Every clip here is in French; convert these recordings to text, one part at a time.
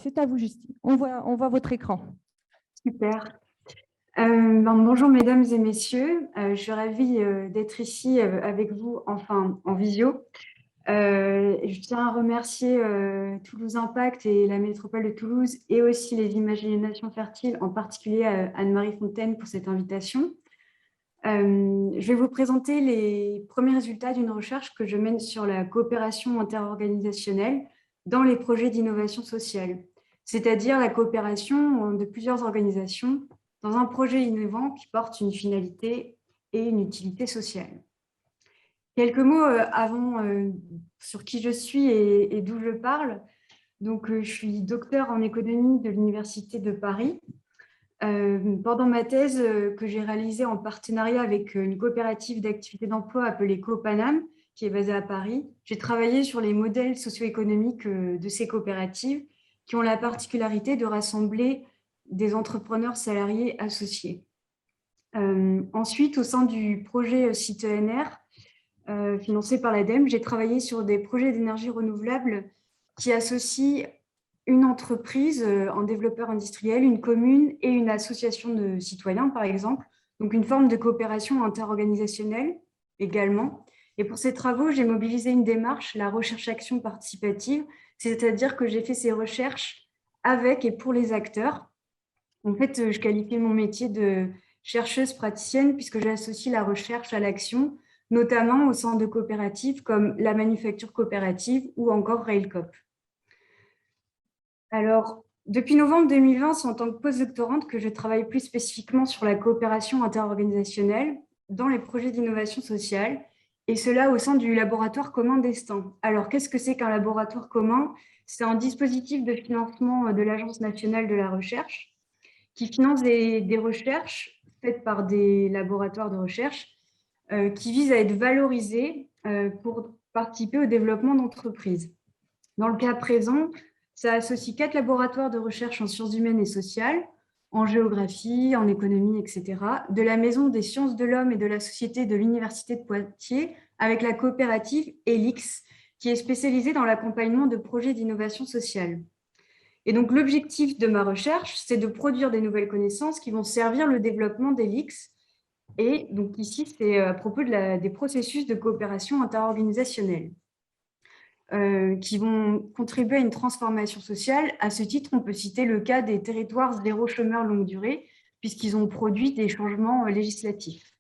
c'est à vous, Justine. On voit votre écran. Super. Bonjour mesdames et messieurs, je suis ravie d'être ici avec vous, enfin en visio. Je tiens à remercier Toulouse Impact et la métropole de Toulouse et aussi les Imaginations Fertiles, en particulier Anne-Marie Fontaine pour cette invitation. Je vais vous présenter les premiers résultats d'une recherche que je mène sur la coopération interorganisationnelle dans les projets d'innovation sociale, c'est-à-dire la coopération de plusieurs organisations dans un projet innovant qui porte une finalité et une utilité sociale. Quelques mots avant sur qui je suis et d'où je parle. Donc, je suis docteur en économie de l'Université de Paris. Pendant ma thèse que j'ai réalisée en partenariat avec une coopérative d'activité d'emploi appelée Copanam, qui est basée à Paris, j'ai travaillé sur les modèles socio-économiques de ces coopératives qui ont la particularité de rassembler des entrepreneurs salariés associés. Ensuite, au sein du projet Citoyennaire, financé par l'ADEME, j'ai travaillé sur des projets d'énergie renouvelable qui associent une entreprise, un développeur industriel, une commune et une association de citoyens, par exemple. Donc, une forme de coopération interorganisationnelle également. Et pour ces travaux, j'ai mobilisé une démarche, la recherche-action participative, c'est-à-dire que j'ai fait ces recherches avec et pour les acteurs. En fait, je qualifie mon métier de chercheuse praticienne puisque j'associe la recherche à l'action, notamment au sein de coopératives comme la Manufacture Coopérative ou encore Railcoop. Alors, depuis novembre 2020, c'est en tant que postdoctorante que je travaille plus spécifiquement sur la coopération interorganisationnelle dans les projets d'innovation sociale, et cela au sein du laboratoire commun Destin. Alors, qu'est-ce que c'est qu'un laboratoire commun? C'est un dispositif de financement de l'Agence nationale de la recherche qui finance des recherches faites par des laboratoires de recherche qui visent à être valorisés pour participer au développement d'entreprises. Dans le cas présent, ça associe 4 laboratoires de recherche en sciences humaines et sociales, en géographie, en économie, etc., de la Maison des sciences de l'homme et de la société de l'Université de Poitiers, avec la coopérative ELIX, qui est spécialisée dans l'accompagnement de projets d'innovation sociale. Et donc, l'objectif de ma recherche, c'est de produire des nouvelles connaissances qui vont servir le développement d'ELIX. Et donc, ici, c'est à propos des processus de coopération interorganisationnelle. Qui vont contribuer à une transformation sociale. À ce titre, on peut citer le cas des territoires zéro chômeur longue durée, puisqu'ils ont produit des changements législatifs.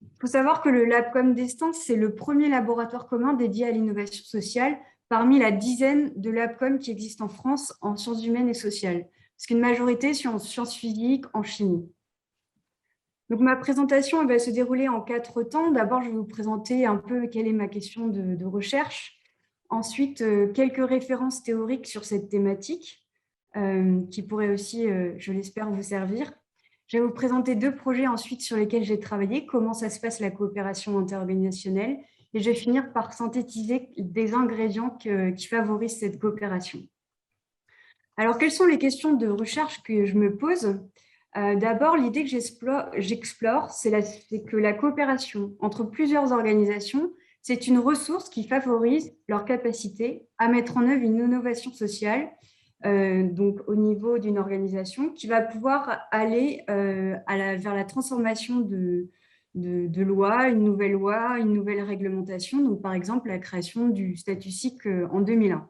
Il faut savoir que le LabCom Destin, c'est le premier laboratoire commun dédié à l'innovation sociale parmi la dizaine de LabCom qui existent en France en sciences humaines et sociales, parce qu'une majorité sont en sciences physiques, en chimie. Donc, ma présentation elle va se dérouler en 4 temps. D'abord, je vais vous présenter un peu quelle est ma question de recherche. Ensuite, quelques références théoriques sur cette thématique qui pourraient aussi, je l'espère, vous servir. Je vais vous présenter 2 projets ensuite sur lesquels j'ai travaillé, comment ça se passe la coopération interorganisationnelle, et je vais finir par synthétiser des ingrédients qui favorisent cette coopération. Alors, quelles sont les questions de recherche que je me pose? D'abord, l'idée que j'explore, c'est que la coopération entre plusieurs organisations, c'est une ressource qui favorise leur capacité à mettre en œuvre une innovation sociale, donc au niveau d'une organisation, qui va pouvoir aller vers la transformation de lois, une nouvelle réglementation, donc par exemple la création du statut SIC en 2001.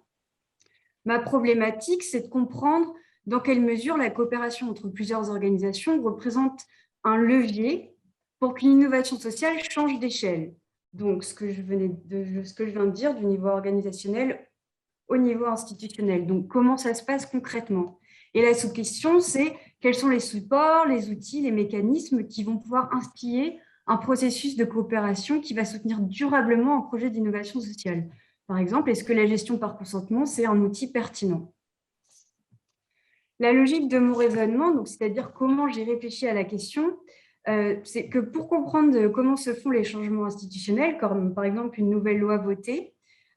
Ma problématique, c'est de comprendre dans quelle mesure la coopération entre plusieurs organisations représente un levier pour qu'une innovation sociale change d'échelle. Donc, ce que je viens de dire du niveau organisationnel au niveau institutionnel. Donc, comment ça se passe concrètement? Et la sous-question, c'est quels sont les supports, les outils, les mécanismes qui vont pouvoir instiller un processus de coopération qui va soutenir durablement un projet d'innovation sociale. Par exemple, est-ce que la gestion par consentement, c'est un outil pertinent? La logique de mon raisonnement, c'est-à-dire comment j'ai réfléchi à la question, c'est que pour comprendre comment se font les changements institutionnels, comme par exemple une nouvelle loi votée,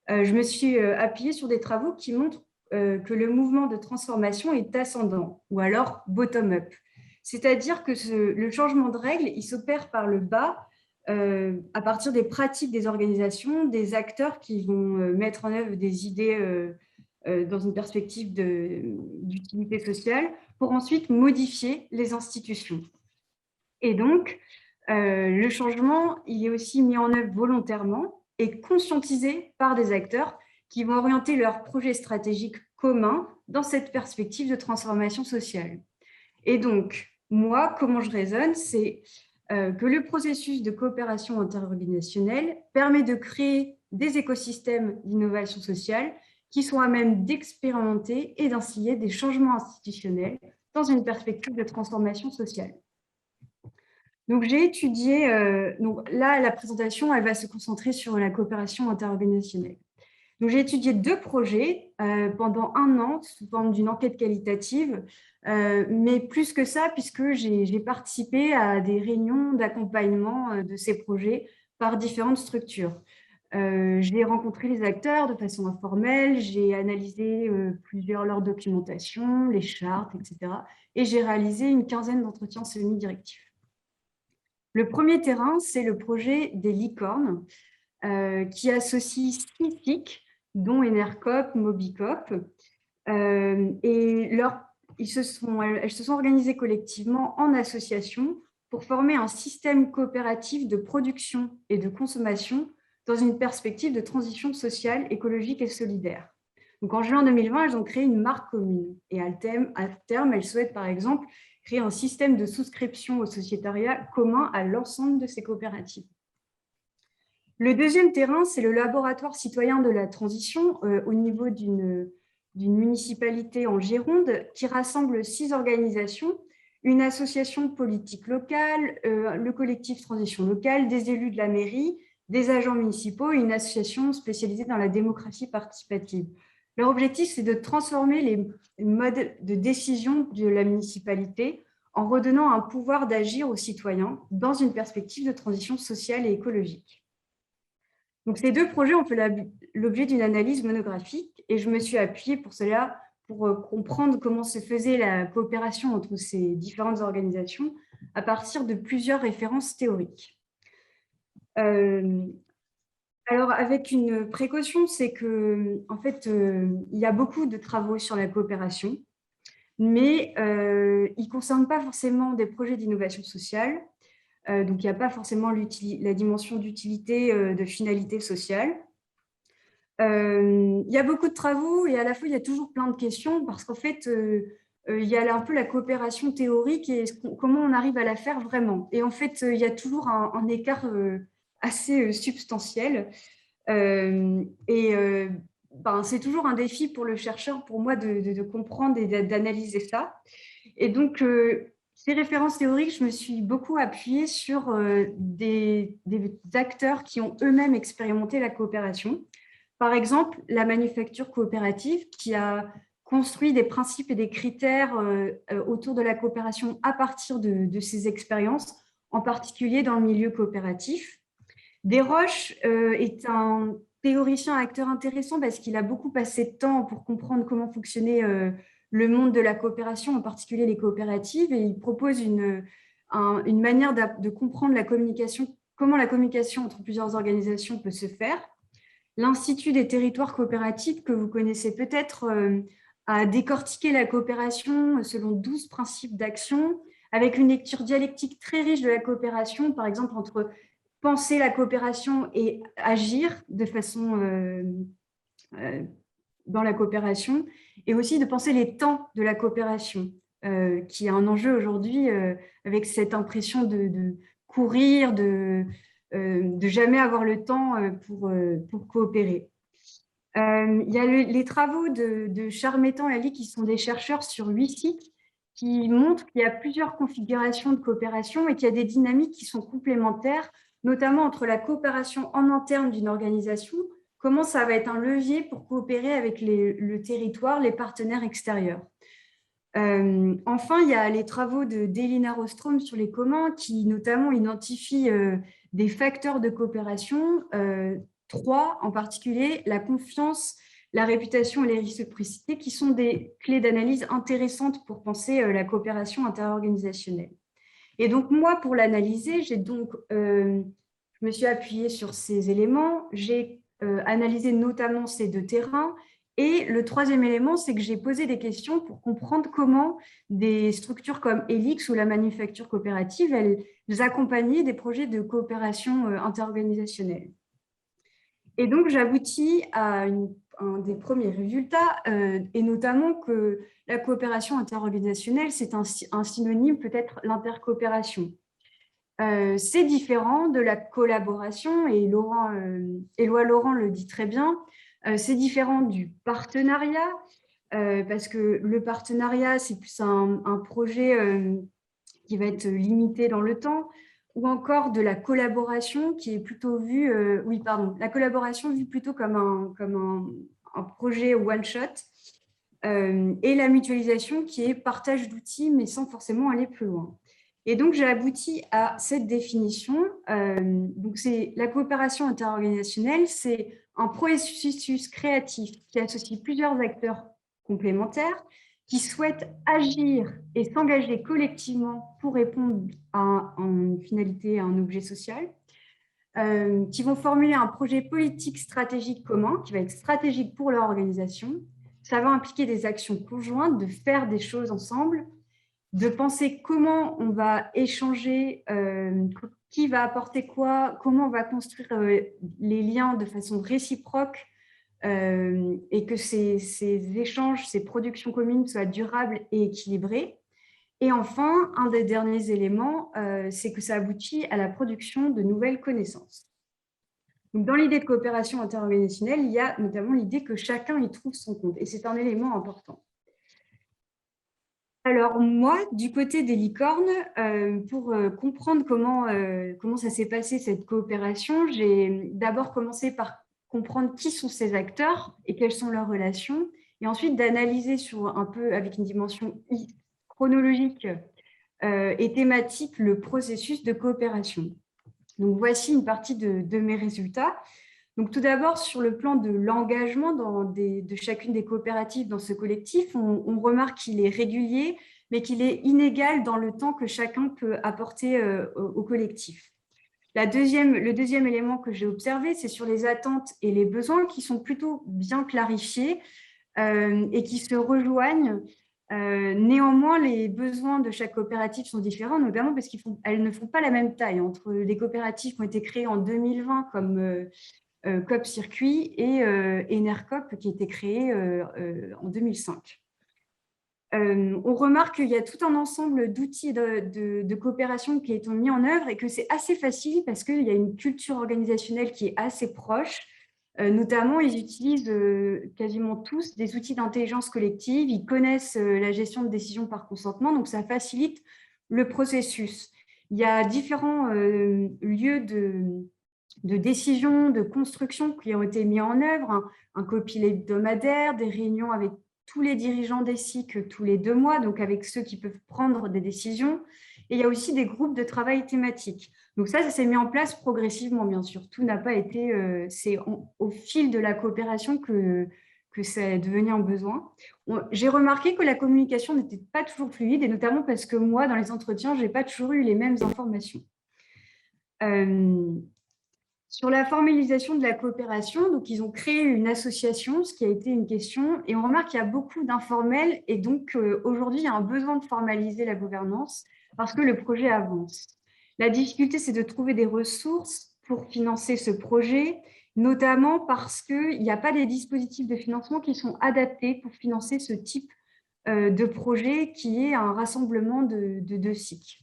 je me suis appuyée sur des travaux qui montrent que le mouvement de transformation est ascendant, ou alors bottom-up. C'est-à-dire que le changement de règles, il s'opère par le bas, à partir des pratiques des organisations, des acteurs qui vont mettre en œuvre des idées dans une perspective d'utilité sociale, pour ensuite modifier les institutions. Et donc, le changement, il est aussi mis en œuvre volontairement et conscientisé par des acteurs qui vont orienter leurs projets stratégiques communs dans cette perspective de transformation sociale. Et donc, moi, comment je raisonne, c'est que le processus de coopération interorganisationnelle permet de créer des écosystèmes d'innovation sociale qui sont à même d'expérimenter et d'instiller des changements institutionnels dans une perspective de transformation sociale. Donc, j'ai étudié, donc là, la présentation, elle va se concentrer sur la coopération interorganisationnelle. Donc, j'ai étudié 2 projets pendant 1 an sous forme d'une enquête qualitative, mais plus que ça, puisque j'ai participé à des réunions d'accompagnement de ces projets par différentes structures. J'ai rencontré les acteurs de façon informelle, j'ai analysé leurs documentations, les chartes, etc. Et j'ai réalisé une quinzaine d'entretiens semi-directifs. Le premier terrain, c'est le projet des licornes, qui associe 6 TIC, dont Enercop, Mobicop, et elles se sont organisées collectivement en association pour former un système coopératif de production et de consommation dans une perspective de transition sociale, écologique et solidaire. Donc, en juin 2020, elles ont créé une marque commune et à terme, elles souhaitent par exemple créer un système de souscription au sociétariat commun à l'ensemble de ces coopératives. Le deuxième terrain, c'est le laboratoire citoyen de la transition au niveau d'une municipalité en Gironde qui rassemble 6 organisations, une association politique locale, le collectif Transition locale, des élus de la mairie, des agents municipaux et une association spécialisée dans la démocratie participative. Leur objectif, c'est de transformer les modes de décision de la municipalité en redonnant un pouvoir d'agir aux citoyens dans une perspective de transition sociale et écologique. Donc, ces 2 projets ont fait l'objet d'une analyse monographique et je me suis appuyée pour cela pour comprendre comment se faisait la coopération entre ces différentes organisations à partir de plusieurs références théoriques. Alors, avec une précaution, c'est que, en fait, il y a beaucoup de travaux sur la coopération, mais ils ne concernent pas forcément des projets d'innovation sociale. Donc, il n'y a pas forcément la dimension d'utilité, de finalité sociale. Il y a beaucoup de travaux et à la fois, il y a toujours plein de questions parce qu'en fait, il y a un peu la coopération théorique et comment on arrive à la faire vraiment. Et en fait, il y a toujours un écart assez substantiel. C'est toujours un défi pour le chercheur, pour moi, de comprendre et d'analyser ça. Et donc, ces références théoriques, je me suis beaucoup appuyée sur des acteurs qui ont eux-mêmes expérimenté la coopération. Par exemple, la manufacture coopérative qui a construit des principes et des critères autour de la coopération à partir de ces expériences, en particulier dans le milieu coopératif. Desroches est un théoricien acteur intéressant parce qu'il a beaucoup passé de temps pour comprendre comment fonctionnait le monde de la coopération, en particulier les coopératives, et il propose une manière de comprendre la communication, comment la communication entre plusieurs organisations peut se faire. L'Institut des territoires coopératifs, que vous connaissez peut-être, a décortiqué la coopération selon 12 principes d'action, avec une lecture dialectique très riche de la coopération, par exemple entre penser la coopération et agir de façon dans la coopération, et aussi de penser les temps de la coopération, qui est un enjeu aujourd'hui avec cette impression de courir, de jamais avoir le temps pour coopérer. Il y a les travaux de Charmetan et Ali, qui sont des chercheurs sur 8 sites, qui montrent qu'il y a plusieurs configurations de coopération et qu'il y a des dynamiques qui sont complémentaires, notamment entre la coopération en interne d'une organisation, comment ça va être un levier pour coopérer avec le territoire, les partenaires extérieurs. Enfin, il y a les travaux d'Elina Rostrom sur les communs qui notamment identifient des facteurs de coopération, 3 en particulier, la confiance, la réputation et les réciprocités, qui sont des clés d'analyse intéressantes pour penser la coopération interorganisationnelle. Et donc, moi, pour l'analyser, je me suis appuyée sur ces éléments. J'ai analysé notamment ces 2 terrains Et le troisième élément, c'est que j'ai posé des questions pour comprendre comment des structures comme Elix ou la manufacture coopérative, elles accompagnaient des projets de coopération interorganisationnelle. Et donc, j'aboutis à un des premiers résultats, et notamment que la coopération interorganisationnelle, c'est un synonyme, peut-être l'intercoopération. C'est différent de la collaboration, et Éloi Laurent le dit très bien, c'est différent du partenariat, parce que le partenariat, c'est plus un projet qui va être limité dans le temps, ou encore de la collaboration qui est plutôt vue, la collaboration vue plutôt comme un projet one-shot, et la mutualisation qui est partage d'outils, mais sans forcément aller plus loin. Et donc, j'ai abouti à cette définition. Donc, c'est la coopération interorganisationnelle, c'est un processus créatif qui associe plusieurs acteurs complémentaires qui souhaitent agir et s'engager collectivement pour répondre à une finalité, à un objet social, qui vont formuler un projet politique stratégique commun, qui va être stratégique pour leur organisation. Ça va impliquer des actions conjointes, de faire des choses ensemble, de penser comment on va échanger, qui va apporter quoi, comment on va construire les liens de façon réciproque, et que ces échanges, ces productions communes soient durables et équilibrées. Et enfin, un des derniers éléments, c'est que ça aboutit à la production de nouvelles connaissances. Donc, dans l'idée de coopération interorganisationnelle, il y a notamment l'idée que chacun y trouve son compte, et c'est un élément important. Alors moi, du côté des licornes, pour comprendre comment ça s'est passé cette coopération, j'ai d'abord commencé par comprendre qui sont ces acteurs et quelles sont leurs relations, et ensuite d'analyser un peu avec une dimension chronologique et thématique le processus de coopération. Donc voici une partie de mes résultats. Donc, tout d'abord, sur le plan de l'engagement de chacune des coopératives dans ce collectif, on remarque qu'il est régulier, mais qu'il est inégal dans le temps que chacun peut apporter au collectif. Le deuxième élément que j'ai observé, c'est sur les attentes et les besoins qui sont plutôt bien clarifiés et qui se rejoignent. Néanmoins, les besoins de chaque coopérative sont différents, notamment parce qu'elles ne font pas la même taille entre les coopératives qui ont été créées en 2020 comme COP Circuit et Enercop qui a été créé en 2005. On remarque qu'il y a tout un ensemble d'outils de coopération qui sont mis en œuvre et que c'est assez facile parce qu'il y a une culture organisationnelle qui est assez proche. Notamment, ils utilisent quasiment tous des outils d'intelligence collective, ils connaissent la gestion de décisions par consentement, donc ça facilite le processus. Il y a différents lieux de décision, de construction qui ont été mis en œuvre, un copilet hebdomadaire, des réunions avec tous les dirigeants des SIC tous les 2 mois, donc avec ceux qui peuvent prendre des décisions. Et il y a aussi des groupes de travail thématiques. Donc ça s'est mis en place progressivement, bien sûr. Tout n'a pas été… c'est au fil de la coopération que ça est devenu un besoin. J'ai remarqué que la communication n'était pas toujours fluide, et notamment parce que moi, dans les entretiens, je n'ai pas toujours eu les mêmes informations. Sur la formalisation de la coopération, donc ils ont créé une association, ce qui a été une question, et on remarque qu'il y a beaucoup d'informels, et donc aujourd'hui, il y a un besoin de formaliser la gouvernance parce que le projet avance. La difficulté, c'est de trouver des ressources pour financer ce projet, notamment parce qu'il n'y a pas des dispositifs de financement qui sont adaptés pour financer ce type de projet qui est un rassemblement de SIC.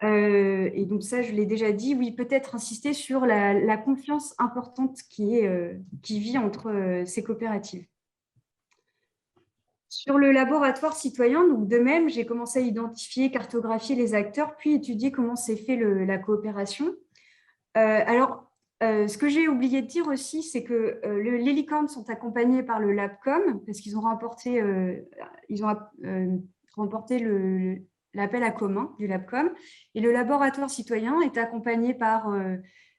Et donc ça, je l'ai déjà dit, oui, peut-être insister sur la confiance importante qui vit entre ces coopératives. Sur le laboratoire citoyen, donc de même, j'ai commencé à identifier, cartographier les acteurs, puis étudier comment s'est fait la coopération. Ce que j'ai oublié de dire aussi, c'est que les licornes sont accompagnés par le LabCom, parce qu'ils ont remporté l'appel à commun du LabCom. Et le laboratoire citoyen est accompagné par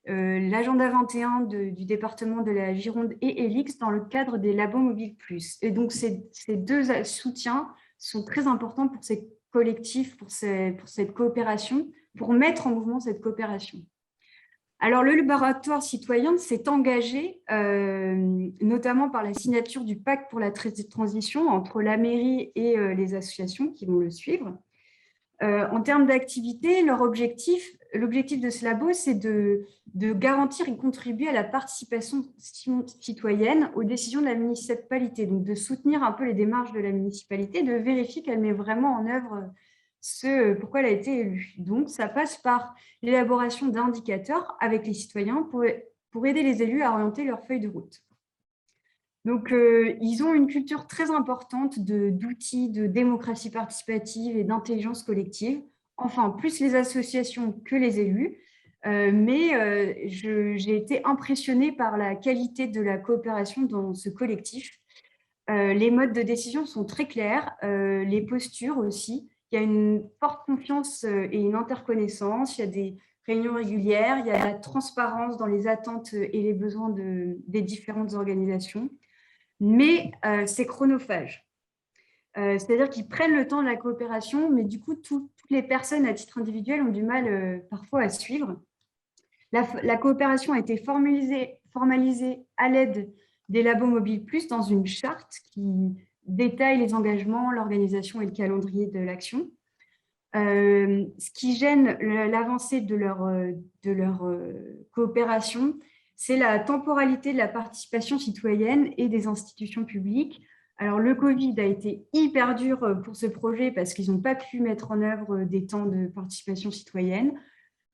l'agenda 21 du département de la Gironde et Elix dans le cadre des Labos Mobile Plus. Et donc, ces deux soutiens sont très importants pour ces collectifs, pour cette coopération, pour mettre en mouvement cette coopération. Alors, le laboratoire citoyen s'est engagé, notamment par la signature du pacte pour la transition entre la mairie et les associations qui vont le suivre. En termes d'activité, l'objectif de ce labo, c'est de garantir et contribuer à la participation citoyenne aux décisions de la municipalité, donc de soutenir un peu les démarches de la municipalité, de vérifier qu'elle met vraiment en œuvre ce pourquoi elle a été élue. Donc, ça passe par l'élaboration d'indicateurs avec les citoyens pour aider les élus à orienter leur feuille de route. Donc, ils ont une culture très importante d'outils de démocratie participative et d'intelligence collective, enfin, plus les associations que les élus. Mais j'ai été impressionnée par la qualité de la coopération dans ce collectif. Les modes de décision sont très clairs, les postures aussi. Il y a une forte confiance et une interconnaissance. Il y a des réunions régulières, il y a de la transparence dans les attentes et les besoins des différentes organisations. Mais c'est chronophage. C'est-à-dire qu'ils prennent le temps de la coopération, mais du coup, toutes les personnes à titre individuel ont du mal parfois à suivre. La coopération a été formalisée à l'aide des Labos Mobile Plus dans une charte qui détaille les engagements, l'organisation et le calendrier de l'action. Ce qui gêne l'avancée de leur coopération, c'est la temporalité de la participation citoyenne et des institutions publiques. Alors, le Covid a été hyper dur pour ce projet parce qu'ils n'ont pas pu mettre en œuvre des temps de participation citoyenne.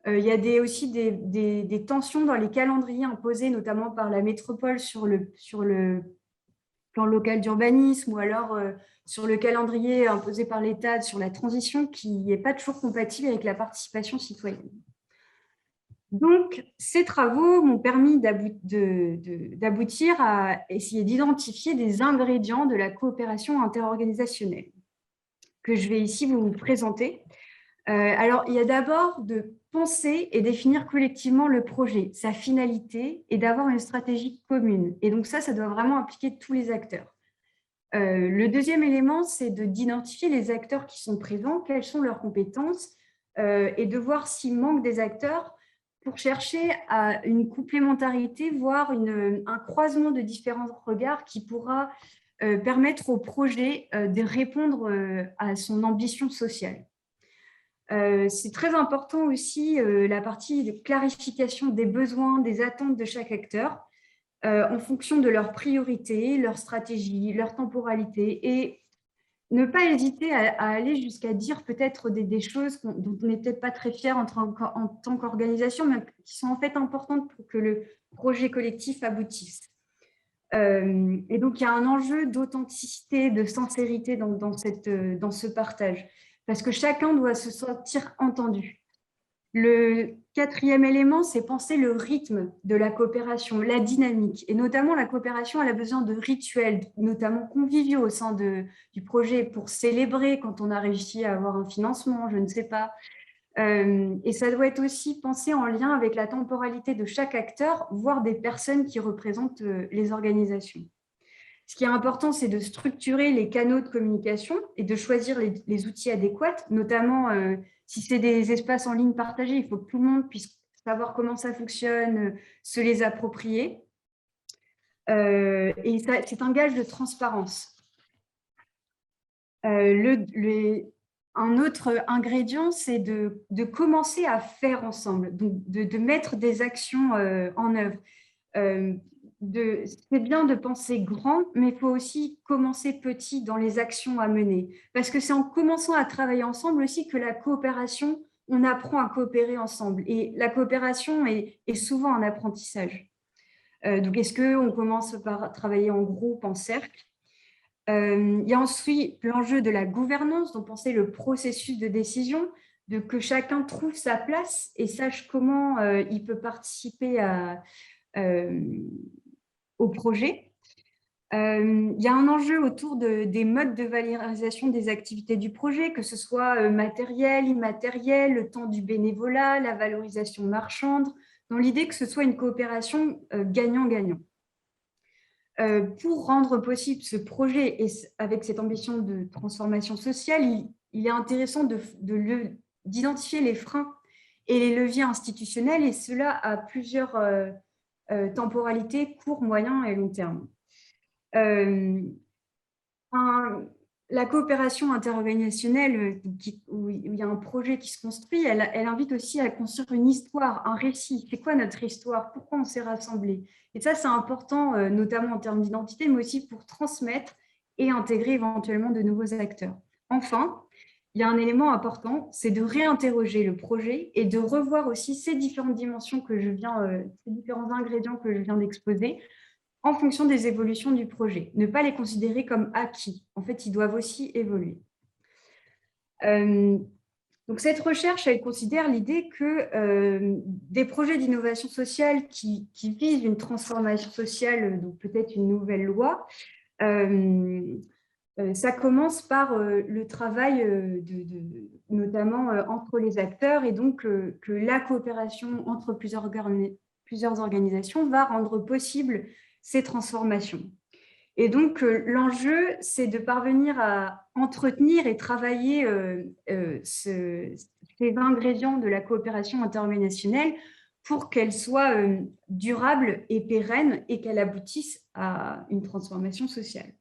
Il y a aussi des tensions dans les calendriers imposés, notamment par la métropole sur le plan local d'urbanisme ou alors sur le calendrier imposé par l'État sur la transition qui n'est pas toujours compatible avec la participation citoyenne. Donc, ces travaux m'ont permis d'aboutir à essayer d'identifier des ingrédients de la coopération interorganisationnelle que je vais ici vous présenter. Alors, il y a d'abord de penser et définir collectivement le projet, sa finalité et d'avoir une stratégie commune. Et donc ça doit vraiment impliquer tous les acteurs. Le deuxième élément, c'est d'identifier les acteurs qui sont présents, quelles sont leurs compétences et de voir s'il manque des acteurs pour chercher à une complémentarité, voire un croisement de différents regards qui pourra permettre au projet de répondre à son ambition sociale. C'est très important aussi la partie de clarification des besoins, des attentes de chaque acteur en fonction de leurs priorités, leur stratégie, leur temporalité et ne pas hésiter à aller jusqu'à dire peut-être des choses dont on n'est peut-être pas très fier en tant qu'organisation, mais qui sont en fait importantes pour que le projet collectif aboutisse. Et donc, il y a un enjeu d'authenticité, de sincérité dans ce partage, parce que chacun doit se sentir entendu. Le quatrième élément, c'est penser le rythme de la coopération, la dynamique. Et notamment, la coopération, elle a besoin de rituels, notamment conviviaux au sein du projet pour célébrer quand on a réussi à avoir un financement, je ne sais pas. Et ça doit être aussi pensé en lien avec la temporalité de chaque acteur, voire des personnes qui représentent les organisations. Ce qui est important, c'est de structurer les canaux de communication et de choisir les outils adéquats, notamment si c'est des espaces en ligne partagés, il faut que tout le monde puisse savoir comment ça fonctionne, se les approprier. Et c'est un gage de transparence. Un autre ingrédient, c'est de commencer à faire ensemble, donc de mettre des actions en œuvre. C'est bien de penser grand, mais il faut aussi commencer petit dans les actions à mener. Parce que c'est en commençant à travailler ensemble aussi que la coopération, on apprend à coopérer ensemble. Et la coopération est souvent un apprentissage. Donc, est-ce qu'on commence par travailler en groupe, en cercle? Il y a ensuite l'enjeu de la gouvernance, donc penser le processus de décision, de que chacun trouve sa place et sache comment il peut participer au projet. Il y a un enjeu autour des modes de valorisation des activités du projet, que ce soit matériel, immatériel, le temps du bénévolat, la valorisation marchande, dans l'idée que ce soit une coopération gagnant-gagnant. Pour rendre possible ce projet et avec cette ambition de transformation sociale, il est intéressant d'identifier les freins et les leviers institutionnels, et cela à plusieurs temporalités, court, moyen et long terme. La coopération interorganisationnelle, où il y a un projet qui se construit, elle invite aussi à construire une histoire, un récit. C'est quoi notre histoire? Pourquoi on s'est rassemblés? Et ça, c'est important, notamment en termes d'identité, mais aussi pour transmettre et intégrer éventuellement de nouveaux acteurs. Enfin, il y a un élément important, c'est de réinterroger le projet et de revoir aussi ces différentes dimensions ces différents ingrédients que je viens d'exposer, en fonction des évolutions du projet. Ne pas les considérer comme acquis. En fait, ils doivent aussi évoluer. Donc, cette recherche, elle considère l'idée que des projets d'innovation sociale qui visent une transformation sociale, donc peut-être une nouvelle loi, ça commence par le travail notamment entre les acteurs, et donc que la coopération entre plusieurs organisations va rendre possible ces transformations. Et donc, l'enjeu, c'est de parvenir à entretenir et travailler ces ingrédients de la coopération interorganisationnelle pour qu'elle soit durable et pérenne et qu'elle aboutisse à une transformation sociale.